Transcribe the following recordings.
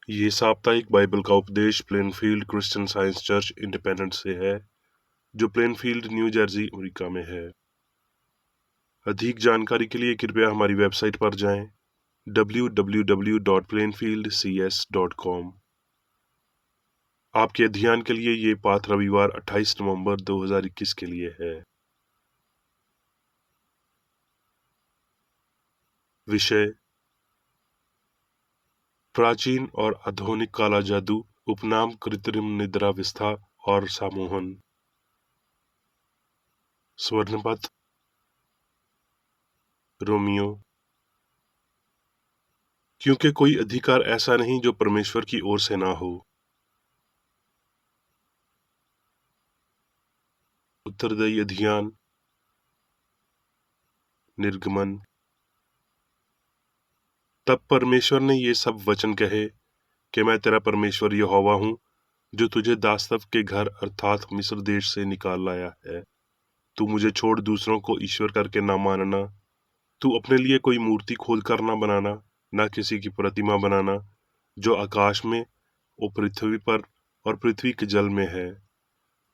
ये साप्ताहिक बाइबल का उपदेश Plainfield Christian science church independent से है, जो प्लेनफील्ड, न्यू जर्सी, अमेरिका में है। अधिक जानकारी के लिए कृपया हमारी वेबसाइट पर जाएं www.plainfieldcs.com। आपके ध्यान के लिए ये पाठ रविवार 28 नवंबर 2021 के लिए है। विषय: प्राचीन और आधुनिक काला जादू, उपनाम कृत्रिम निद्रावस्था और सम्मोहन। स्वर्णपथ। रोमियो। क्योंकि कोई अधिकार ऐसा नहीं जो परमेश्वर की ओर से ना हो। उत्तरदायी अध्ययन। निर्गमन। तब परमेश्वर ने ये सब वचन कहे कि मैं तेरा परमेश्वर यहोवा हूँ, जो तुझे दासत्व के घर अर्थात मिस्र देश से निकाल लाया है। तू मुझे छोड़ दूसरों को ईश्वर करके ना मानना। तू अपने लिए कोई मूर्ति खोद कर ना बनाना, ना किसी की प्रतिमा बनाना जो आकाश में, और पृथ्वी पर और पृथ्वी के जल में है।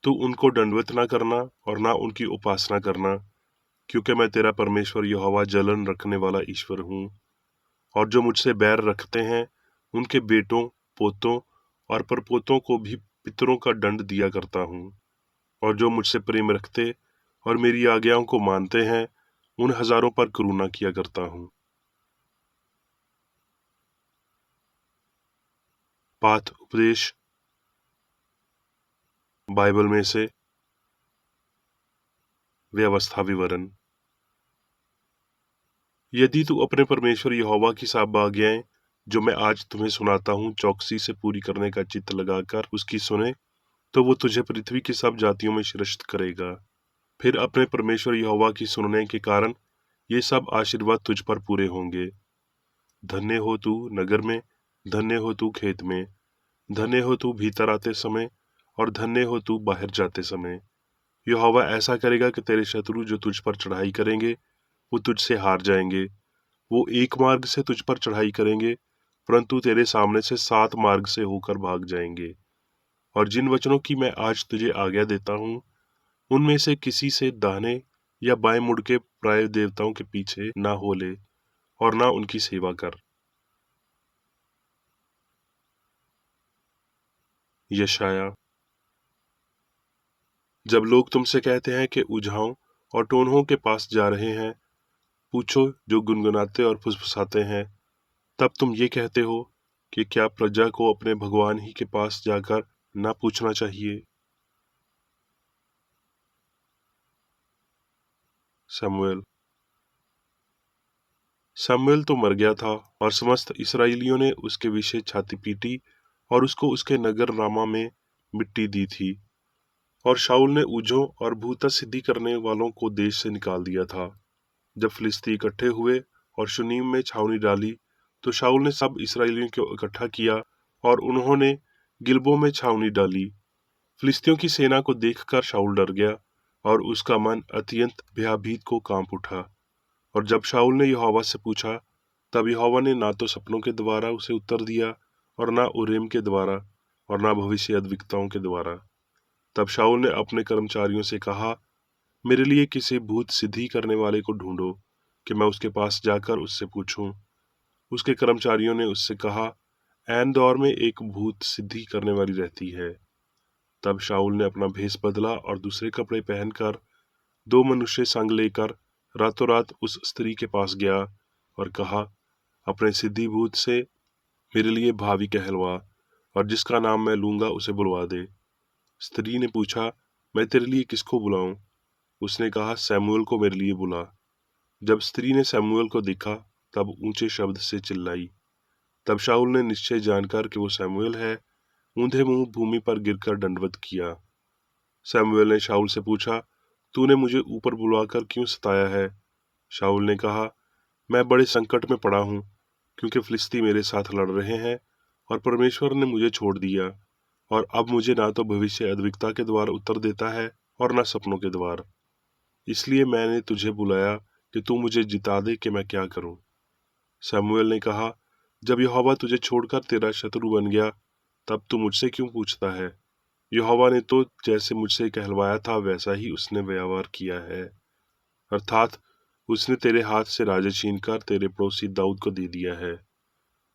तू उनको दंडवत ना करना और ना उनकी उपासना करना, क्योंकि मैं तेरा परमेश्वर यहोवा जलन रखने वाला ईश्वर हूँ। और जो मुझसे बैर रखते हैं उनके बेटों, पोतों और परपोतों को भी पितरों का दंड दिया करता हूँ। और जो मुझसे प्रेम रखते और मेरी आज्ञाओं को मानते हैं उन हजारों पर करुणा किया करता हूँ। पाठ उपदेश बाइबल में से व्यवस्था विवरण। यदि तू अपने परमेश्वर यहोवा की सब आज्ञाएं जो मैं आज तुम्हें सुनाता हूँ चौकसी से पूरी करने का चित्त लगाकर उसकी सुने, तो वो तुझे पृथ्वी की सब जातियों में श्रेष्ठ करेगा। फिर अपने परमेश्वर यहोवा की सुनने के कारण ये सब आशीर्वाद तुझ पर पूरे होंगे। धन्य हो तू नगर में, धन्य हो तू खेत में, धन्य हो तू भीतर आते समय और धन्य हो तू बाहर जाते समय। यहोवा ऐसा करेगा कि तेरे शत्रु जो तुझ पर चढ़ाई करेंगे वो तुझसे हार जाएंगे। वो एक मार्ग से तुझ पर चढ़ाई करेंगे, परंतु तेरे सामने से 7 मार्ग से होकर भाग जाएंगे। और जिन वचनों की मैं आज तुझे आज्ञा देता हूँ उनमें से किसी से दाहिने या बाएं मुड़ के प्राय देवताओं के पीछे ना हो ले और ना उनकी सेवा कर। यशाया। जब लोग तुमसे कहते हैं कि उझाओं और टोनहों के पास जा रहे हैं, पूछो जो गुनगुनाते और फुसफुसाते हैं, तब तुम ये कहते हो कि क्या प्रजा को अपने भगवान ही के पास जाकर ना पूछना चाहिए। शमूएल। शमूएल तो मर गया था और समस्त इस्राएलियों ने उसके विषय छाती पीटी और उसको उसके नगर रामा में मिट्टी दी थी। और शाऊल ने ऊझों और भूत सिद्धि करने वालों को देश से निकाल दिया था। जब फिलिस्ती इकट्ठे हुए और शुनीम में छावनी डाली, तो शाऊल ने सब इस्राएलियों को इकट्ठा किया और उन्होंने गिलबो में छावनी डाली। फिलिस्तियों की सेना को देखकर शाऊल डर गया और उसका मन अत्यंत भयभीत को कांप उठा। और जब शाऊल ने यहोवा से पूछा, तब यहोवा ने ना तो सपनों के द्वारा उसे उत्तर दिया और ना उरेम के द्वारा और ना भविष्यद्वक्ताओं के द्वारा। तब शाऊल ने अपने कर्मचारियों से कहा, मेरे लिए किसी भूत सिद्धि करने वाले को ढूंढो कि मैं उसके पास जाकर उससे पूछूं। उसके कर्मचारियों ने उससे कहा, ऐन दौर में एक भूत सिद्धि करने वाली रहती है। तब शाऊल ने अपना भेष बदला और दूसरे कपड़े पहनकर 2 मनुष्य संग लेकर रातों रात उस स्त्री के पास गया और कहा, अपने सिद्धि भूत से मेरे लिए भावी कहलवा और जिसका नाम मैं लूंगा उसे बुलवा दे। स्त्री ने पूछा, मैं तेरे लिए किसको बुलाऊं? उसने कहा, सैमुअल को मेरे लिए बुला। जब स्त्री ने सैमुअल को देखा तब ऊंचे शब्द से चिल्लाई। तब शाऊल ने निश्चय जानकर कि वो सैमुअल है, ऊंधे मुंह भूमि पर गिरकर दंडवत किया। सैमुअल ने शाऊल से पूछा, तूने मुझे ऊपर बुलाकर क्यों सताया है? शाऊल ने कहा, मैं बड़े संकट में पड़ा हूँ, क्योंकि फिलिस्ती मेरे साथ लड़ रहे हैं और परमेश्वर ने मुझे छोड़ दिया, और अब मुझे ना तो भविष्य अद्विकता के द्वार उत्तर देता है और ना सपनों के द्वार। इसलिए मैंने तुझे बुलाया कि तू मुझे जिता दे कि मैं क्या करूं। शमूएल ने कहा, जब यहोवा तुझे छोड़कर तेरा शत्रु बन गया, तब तू मुझसे क्यों पूछता है? यहोवा ने तो जैसे मुझसे कहलवाया था वैसा ही उसने व्यवहार किया है, अर्थात उसने तेरे हाथ से राजा छीनकर तेरे पड़ोसी दाऊद को दे दिया है।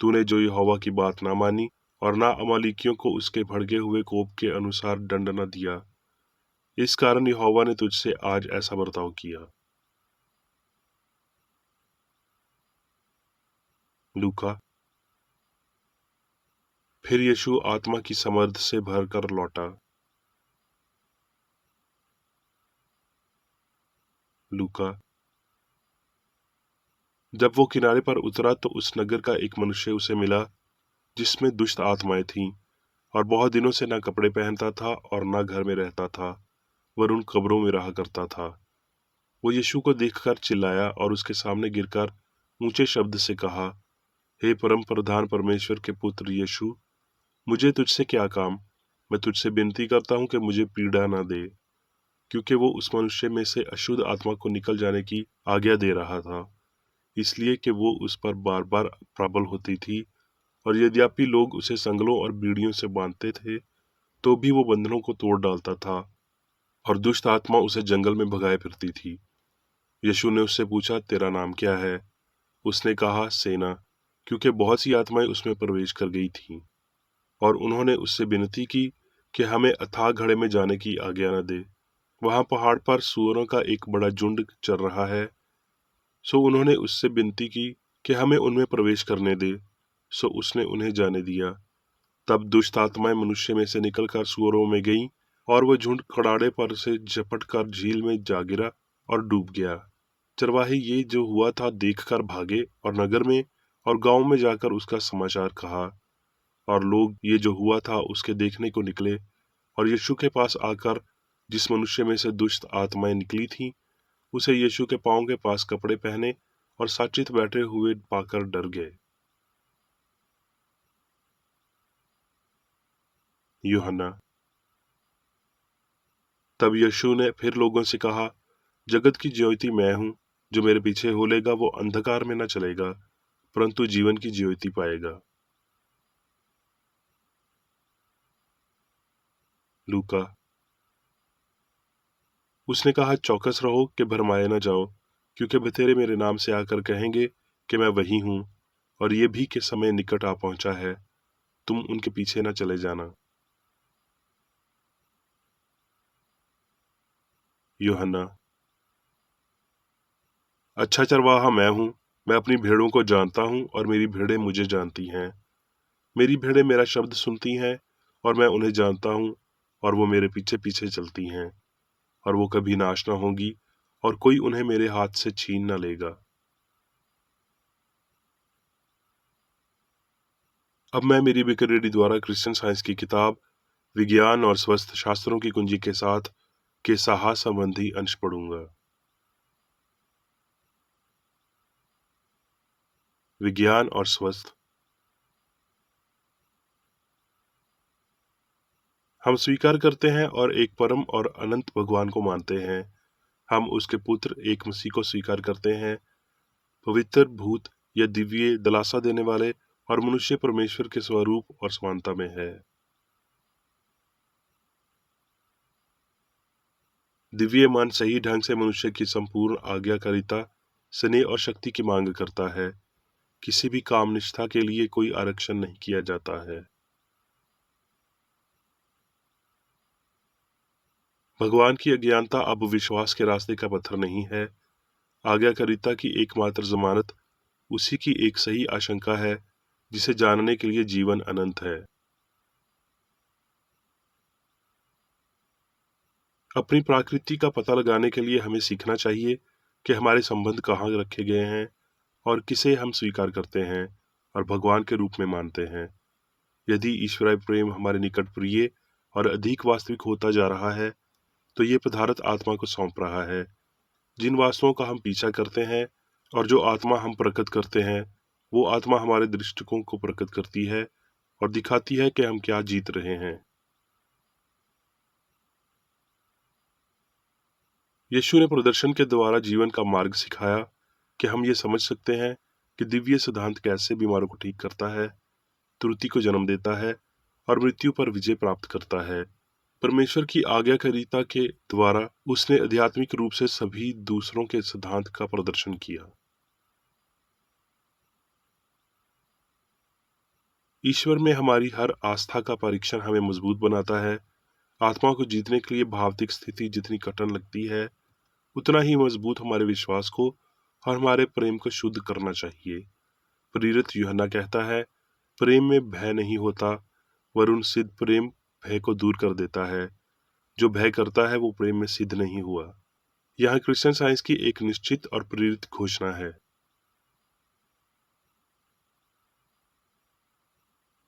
तूने जो यहोवा की बात ना मानी और ना अमालेकियों को उसके भड़के हुए कोप के अनुसार दंड न दिया, इस कारण यहोवा ने तुझसे आज ऐसा बर्ताव किया। लूका। फिर यीशु आत्मा की समर्थ से भरकर लौटा। लूका। जब वो किनारे पर उतरा तो उस नगर का एक मनुष्य उसे मिला जिसमें दुष्ट आत्माएं थीं, और बहुत दिनों से न कपड़े पहनता था और न घर में रहता था, वरन कब्रों में रहा करता था। वो यीशु को देखकर चिल्लाया और उसके सामने गिरकर ऊंचे शब्द से कहा, हे परम प्रधान परमेश्वर के पुत्र यीशु, मुझे तुझसे क्या काम? मैं तुझसे विनती करता हूँ कि मुझे पीड़ा न दे। क्योंकि वो उस मनुष्य में से अशुद्ध आत्मा को निकल जाने की आज्ञा दे रहा था, इसलिए कि वो उस पर बार बार प्रबल होती थी, और यद्यपि लोग उसे संगलों और बीड़ियों से बांधते थे, तो भी वो बंधनों को तोड़ डालता था, और दुष्ट आत्मा उसे जंगल में भगाए फिरती थी। यीशु ने उससे पूछा, तेरा नाम क्या है? उसने कहा, सेना, क्योंकि बहुत सी आत्माएं उसमें प्रवेश कर गई थीं। और उन्होंने उससे विनती की कि हमें अथाह घड़े में जाने की आज्ञा न दे। वहां पहाड़ पर सूअरों का एक बड़ा झुंड चर रहा है। सो उन्होंने उससे विनती की कि हमें उनमें प्रवेश करने दे। सो उसने उन्हें जाने दिया। तब दुष्ट आत्माएं मनुष्य में से निकलकर सूअरों में गईं, और वह झुंड कड़ाड़े पर से झपट कर झील में जा गिरा और डूब गया। चरवाहे ये जो हुआ था देखकर भागे और नगर में और गांव में जाकर उसका समाचार कहा, और लोग ये जो हुआ था उसके देखने को निकले, और यीशु के पास आकर जिस मनुष्य में से दुष्ट आत्माएं निकली थीं, उसे यीशु के पांव के पास कपड़े पहने और साचित बैठे हुए पाकर डर गए। यूहन्ना। तब यीशु ने फिर लोगों से कहा, जगत की ज्योति मैं हूँ। जो मेरे पीछे हो लेगा वो अंधकार में न चलेगा, परंतु जीवन की ज्योति पाएगा। लूका। उसने कहा, चौकस रहो कि भरमाए न जाओ, क्योंकि बतेरे मेरे नाम से आकर कहेंगे कि मैं वही हूँ, और ये भी कि समय निकट आ पहुंचा है। तुम उनके पीछे न चले जाना। यूहन्ना। अच्छा चरवाहा मैं हूँ। मैं अपनी भेड़ों को जानता हूँ और मेरी भेड़ें मुझे जानती हैं। मेरी भेड़ें मेरा शब्द सुनती हैं, और मैं उन्हें जानता हूँ, और वो मेरे पीछे पीछे चलती हैं, और वो कभी नाश न होंगी, और कोई उन्हें मेरे हाथ से छीन न लेगा। अब मैं मेरी बिक्री द्वारा क्रिश्चियन साइंस की किताब विज्ञान और स्वस्थ शास्त्रों की कुंजी के साथ के साहस संबंधी अंश पढ़ूंगा। विज्ञान और स्वस्थ। हम स्वीकार करते हैं और एक परम और अनंत भगवान को मानते हैं। हम उसके पुत्र एक मसीह को स्वीकार करते हैं, पवित्र भूत या दिव्य दिलासा देने वाले, और मनुष्य परमेश्वर के स्वरूप और समानता में है। दिव्य मन सही ढंग से मनुष्य की संपूर्ण आज्ञाकारिता, स्नेह और शक्ति की मांग करता है। किसी भी काम निष्ठा के लिए कोई आरक्षण नहीं किया जाता है। भगवान की अज्ञानता अब विश्वास के रास्ते का पत्थर नहीं है। आज्ञाकारिता की एकमात्र जमानत उसी की एक सही आशंका है, जिसे जानने के लिए जीवन अनंत है। अपनी प्रकृति का पता लगाने के लिए हमें सीखना चाहिए कि हमारे संबंध कहाँ रखे गए हैं और किसे हम स्वीकार करते हैं और भगवान के रूप में मानते हैं। यदि ईश्वरीय प्रेम हमारे निकट प्रिय और अधिक वास्तविक होता जा रहा है, तो ये पदार्थ आत्मा को सौंप रहा है। जिन वास्तवों का हम पीछा करते हैं और जो आत्मा हम प्रकट करते हैं, वो आत्मा हमारे दृष्टिकोण को प्रकट करती है और दिखाती है कि हम क्या जीत रहे हैं। यीशु ने प्रदर्शन के द्वारा जीवन का मार्ग सिखाया कि हम ये समझ सकते हैं कि दिव्य सिद्धांत कैसे बीमारों को ठीक करता है, त्रुटि को जन्म देता है और मृत्यु पर विजय प्राप्त करता है। परमेश्वर की आज्ञाकारिता के द्वारा उसने आध्यात्मिक रूप से सभी दूसरों के सिद्धांत का प्रदर्शन किया। ईश्वर में हमारी हर आस्था का परीक्षण हमें मजबूत बनाता है। आत्मा को जीतने के लिए भावनिक स्थिति जितनी कठिन लगती है, उतना ही मजबूत हमारे विश्वास को और हमारे प्रेम को शुद्ध करना चाहिए। प्रेरित यूहन्ना कहता है, प्रेम में भय नहीं होता, वरुण सिद्ध प्रेम भय को दूर कर देता है। जो भय करता है वो प्रेम में सिद्ध नहीं हुआ। यह क्रिश्चियन साइंस की एक निश्चित और प्रेरित घोषणा है।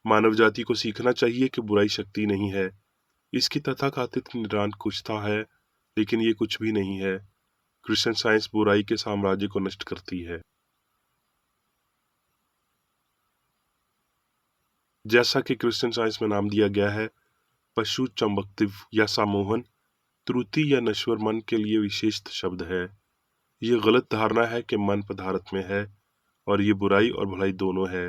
मानव जाति को सीखना चाहिए कि बुराई शक्ति नहीं है। इसकी तथाकथित निदान कुछ था है, लेकिन ये कुछ भी नहीं है। क्रिश्चियन साइंस बुराई के साम्राज्य को नष्ट करती है। जैसा कि क्रिश्चियन साइंस में नाम दिया गया है, पशु चंबकत्व या सम्मोहन त्रुटि या नश्वर मन के लिए विशेष शब्द है। ये गलत धारणा है कि मन पदार्थ में है और ये बुराई और भलाई दोनों है।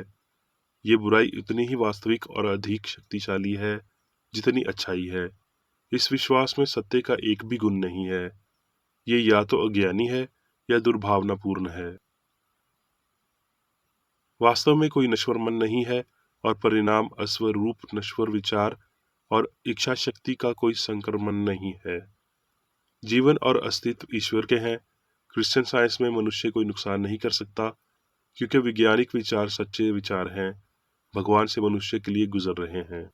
ये बुराई उतनी ही वास्तविक और अधिक शक्तिशाली है जितनी अच्छाई है। इस विश्वास में सत्य का एक भी गुण नहीं है। ये या तो अज्ञानी है या दुर्भावनापूर्ण है। वास्तव में कोई नश्वर मन नहीं है और परिणाम अस्वरूप नश्वर विचार और इच्छा शक्ति का कोई संक्रमण नहीं है। जीवन और अस्तित्व ईश्वर के हैं। क्रिश्चियन साइंस में मनुष्य कोई नुकसान नहीं कर सकता, क्योंकि वैज्ञानिक विचार सच्चे विचार हैं, भगवान से मनुष्य के लिए गुजर रहे हैं।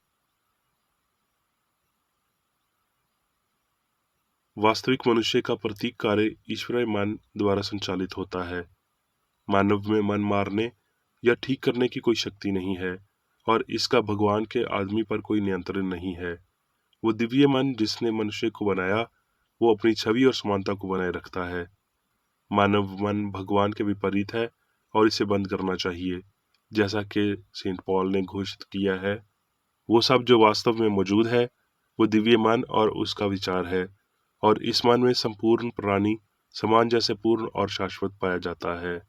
वास्तविक मनुष्य का प्रतीक कार्य ईश्वरीय मन द्वारा संचालित होता है। मानव में मन मारने या ठीक करने की कोई शक्ति नहीं है और इसका भगवान के आदमी पर कोई नियंत्रण नहीं है। वो दिव्य मन जिसने मनुष्य को बनाया, वो अपनी छवि और समानता को बनाए रखता है। मानव मन भगवान के विपरीत है और इसे बंद करना चाहिए, जैसा कि सेंट पॉल ने घोषित किया है। वो सब जो वास्तव में मौजूद है वो दिव्य मन और उसका विचार है, और इस मन में संपूर्ण प्राणी समान जैसे पूर्ण और शाश्वत पाया जाता है।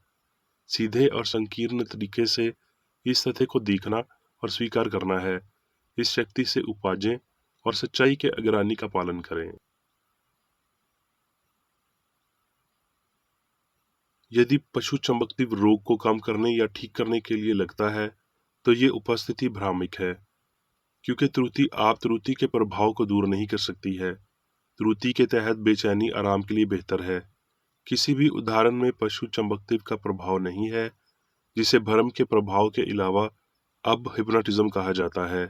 सीधे और संकीर्ण तरीके से इस तथ्य को देखना और स्वीकार करना है। इस शक्ति से उपजें और सच्चाई के अग्रानी का पालन करें। यदि पशु चंबकती रोग को कम करने या ठीक करने के लिए लगता है, तो ये उपस्थिति भ्रामिक है, क्योंकि त्रुटि के प्रभाव को दूर नहीं कर सकती है। त्रुटि के तहत बेचैनी आराम के लिए बेहतर है। किसी भी उदाहरण में पशु चंबकत्व का प्रभाव नहीं है, जिसे भ्रम के प्रभाव के अलावा अब हिप्नोटिज्म कहा जाता है।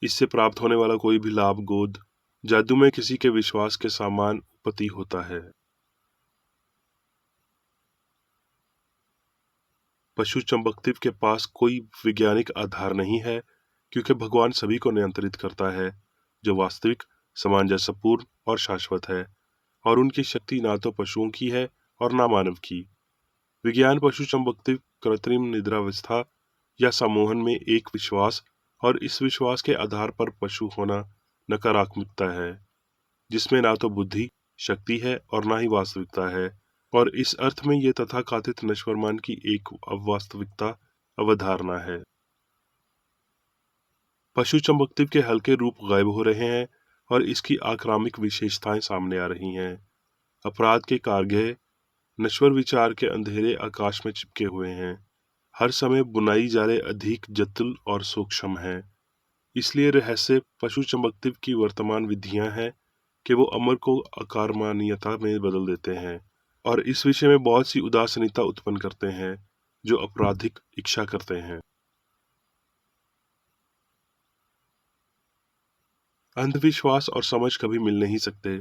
इससे प्राप्त होने वाला कोई भी लाभ गोद जादू में किसी के विश्वास के समान उत्पत्ति होता है। पशु चंबकत्व के पास कोई वैज्ञानिक आधार नहीं है, क्योंकि भगवान सभी को नियंत्रित करता है, जो वास्तविक, सामंजस्यपूर्ण और शाश्वत है, और उनकी शक्ति ना तो पशुओं की है और ना मानव की। विज्ञान पशु चंबकत्व, कृत्रिम निद्रावस्था या सम्मोहन में एक विश्वास और इस विश्वास के आधार पर पशु होना नकारात्मकता है, जिसमें ना तो बुद्धि, शक्ति है और ना ही वास्तविकता है, और इस अर्थ में ये तथाकथित नश्वरमान की एक अवास्तविकता अवधारणा है। पशु चंबकत्व के हल्के रूप गायब हो रहे हैं और इसकी आक्रामक विशेषताएं सामने आ रही हैं। अपराध के कारगेह नश्वर विचार के अंधेरे आकाश में चिपके हुए हैं। हर समय बुनाई जाले अधिक जटिल और सूक्ष्म हैं। इसलिए रहस्य पशु चंबकत्व की वर्तमान विधियां हैं कि वो अमर को अकारमानीयता में बदल देते हैं और इस विषय में बहुत सी उदासीनता उत्पन्न करते हैं, जो आपराधिक इच्छा करते हैं। अंधविश्वास और समझ कभी मिल नहीं सकते।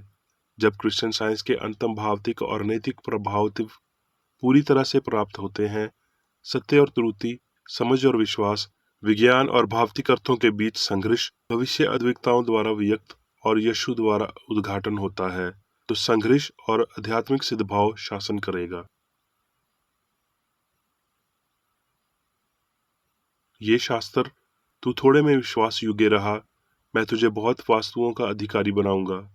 जब क्रिश्चियन साइंस के अंतम भावतिक और नैतिक प्रभाव पूरी तरह से प्राप्त होते हैं, सत्य और त्रुटि, समझ और विश्वास, विज्ञान और भावतिक अर्थों के बीच संघर्ष भविष्य अद्वैतताओं द्वारा व्यक्त और यीशु द्वारा उद्घाटन होता है, तो संघर्ष और आध्यात्मिक सिद्धभाव शासन करेगा। ये शास्त्र, तू थोड़े में विश्वास योग्य रहा, मैं तुझे बहुत वस्तुओं का अधिकारी बनाऊंगा,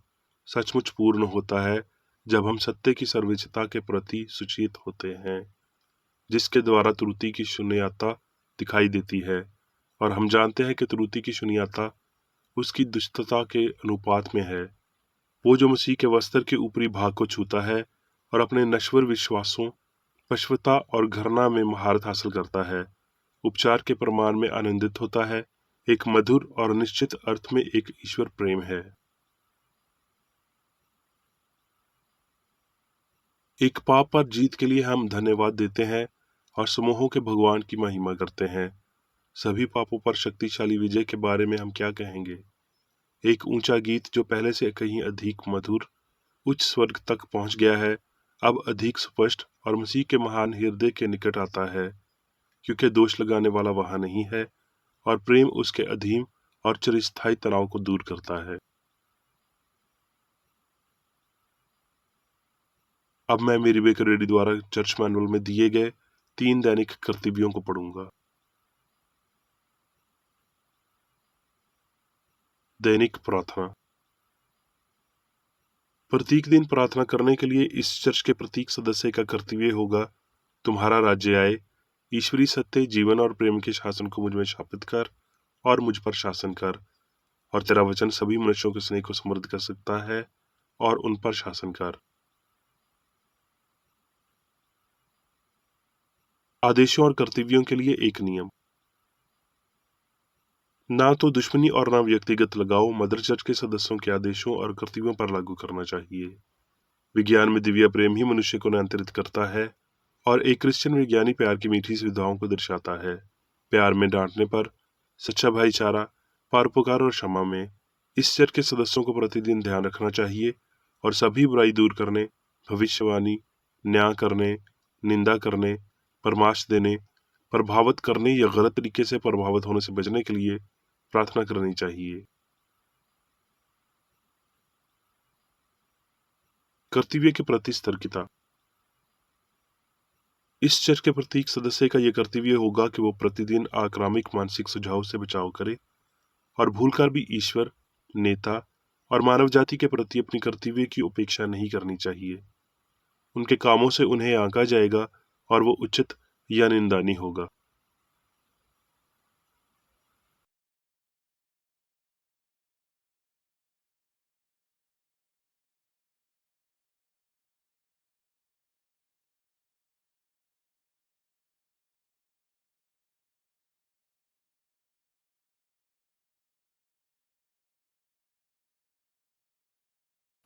सचमुच पूर्ण होता है जब हम सत्य की सर्वोच्चता के प्रति सुचेत होते हैं। जिसके द्वारा त्रुटि की शून्यता दिखाई देती है, और हम जानते हैं कि त्रुटि की शून्यता उसकी दुष्टता के अनुपात में है। वो जो मसीह के वस्त्र के ऊपरी भाग को छूता है और अपने नश्वर विश्वासों, पशुता और घृणा में महारत हासिल करता है, उपचार के प्रमाण में आनंदित होता है, एक मधुर और निश्चित अर्थ में एक ईश्वर प्रेम है। एक पाप पर जीत के लिए हम धन्यवाद देते हैं और समूहों के भगवान की महिमा करते हैं। सभी पापों पर शक्तिशाली विजय के बारे में हम क्या कहेंगे? एक ऊंचा गीत जो पहले से कहीं अधिक मधुर, उच्च स्वर्ग तक पहुंच गया है, अब अधिक स्पष्ट और मसीह के महान हृदय के निकट आता है, क्योंकि दोष लगाने वाला वहां नहीं है और प्रेम उसके अधीन और चिरस्थायी तनाव को दूर करता है। अब मैं मेरी बेकर रेडी द्वारा चर्च मैनुअल में दिए गए 3 दैनिक कर्तव्यों को पढ़ूंगा। दैनिक प्रार्थना। प्रत्येक दिन प्रार्थना करने के लिए इस चर्च के प्रत्येक सदस्य का कर्तव्य होगा, तुम्हारा राज्य आए, ईश्वरीय सत्य, जीवन और प्रेम के शासन को मुझ में स्थापित कर और मुझ पर शासन कर, और तेरा वचन सभी मनुष्यों के स्नेह को समृद्ध कर सकता है और उन पर शासन कर। आदेशों और कर्तव्यों के लिए एक नियम। ना तो दुश्मनी और ना व्यक्तिगत लगाव मदर चर्च के सदस्यों के आदेशों और कर्तव्यों पर लागू करना चाहिए। विज्ञान में दिव्य प्रेम ही मनुष्य को नियंत्रित करता है और एक क्रिश्चियन विज्ञानी प्यार की मीठी सुविधाओं को दर्शाता है। प्यार में डांटने पर, सच्चा भाईचारा, परोपकार और क्षमा में इस चर्च के सदस्यों को प्रतिदिन ध्यान रखना चाहिए और सभी बुराई दूर करने, भविष्यवाणी, न्याय करने, निंदा करने, परामर्श देने, प्रभावित करने या गलत तरीके से प्रभावित होने से बचने के लिए प्रार्थना करनी चाहिए। कर्तव्य के प्रति सतर्कता। इस चर्च के प्रत्येक सदस्य का यह कर्तव्य होगा कि वो प्रतिदिन आक्रामक मानसिक सुझाव से बचाव करे और भूलकर भी ईश्वर, नेता और मानव जाति के प्रति अपनी कर्तव्य की उपेक्षा नहीं करनी चाहिए। उनके कामों से उन्हें आंका जाएगा और वो उचित या निंदनीय होगा।